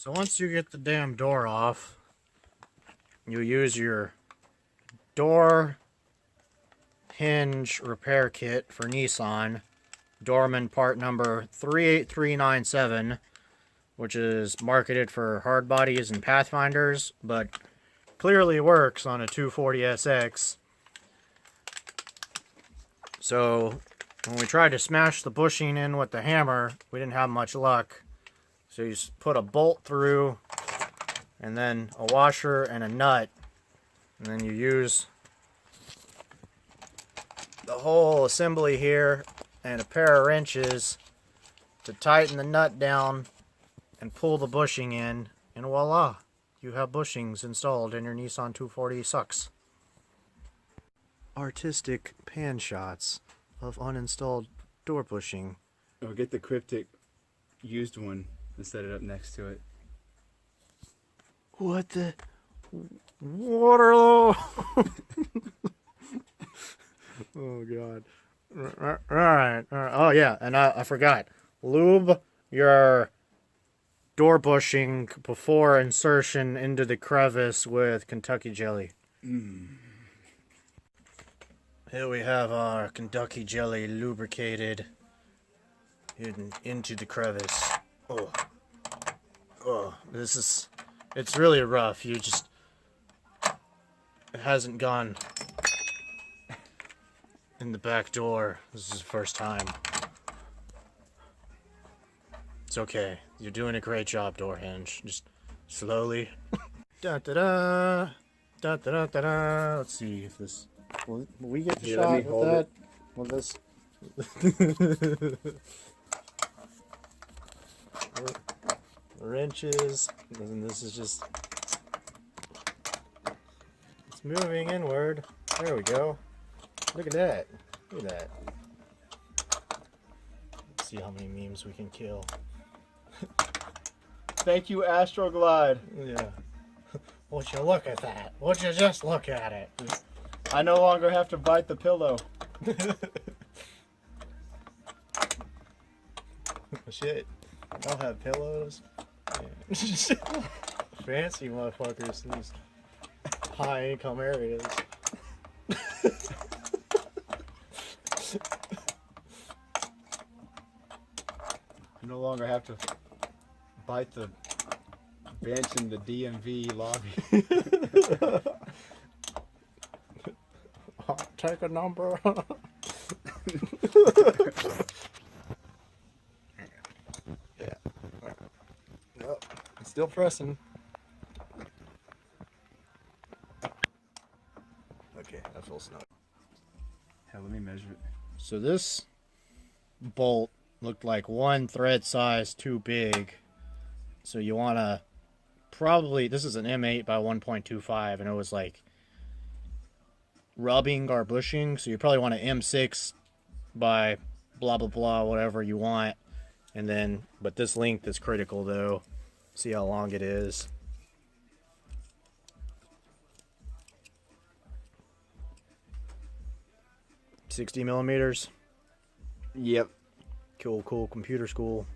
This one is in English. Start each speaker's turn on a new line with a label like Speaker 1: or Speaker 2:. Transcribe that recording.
Speaker 1: So once you get the damn door off, you use your door hinge repair kit for Nissan, Dorman part number 38397, which is marketed for hard bodies and Pathfinders, but clearly works on a 240SX. So when we tried to smash the bushing in with the hammer, we didn't have much luck. So you just put a bolt through, and then a washer and a nut, and then you use the whole assembly here and a pair of wrenches to tighten the nut down and pull the bushing in, and voila, you have bushings installed in your Nissan 240 sucks. Artistic pan shots of uninstalled door bushing.
Speaker 2: Or get the cryptic used one and set it up next to it.
Speaker 1: What are those? Oh god. Alright. Oh yeah, and I forgot. Lube your door bushing before insertion into the crevice with Kentucky jelly. Here we have our Kentucky jelly lubricated into the crevice. It's really rough. It hasn't gone in the back door. This is the first time. It's okay. You're doing a great job, door hinge. Just slowly. Da da da. Da da da da. Let's see if this. Will we get the shot with that? Will this? Wrenches, and this is just. It's moving inward. There we go. Look at that. Look at that. Let's see how many memes we can kill.
Speaker 2: Thank you, Astroglide.
Speaker 1: Yeah. Would you look at that? Would you just look at it?
Speaker 2: I no longer have to bite the pillow.
Speaker 1: Shit. I'll have pillows. Yeah. Fancy motherfuckers in these high income areas.
Speaker 2: I no longer have to bite the bench in the DMV lobby.
Speaker 1: I'll take a number. Yeah. Well, it's still pressing. Okay, that feels snug.
Speaker 2: Hell, let me measure it.
Speaker 1: So this bolt looked like one thread size too big. So you want to probably, this is an M8 by 1.25, and it was like rubbing or bushing. So you probably want an M6 by blah, blah, blah, whatever you want. And then, but this length is critical though. See how long it is. $60 millimeters.
Speaker 2: Yep.
Speaker 1: Cool, computer school.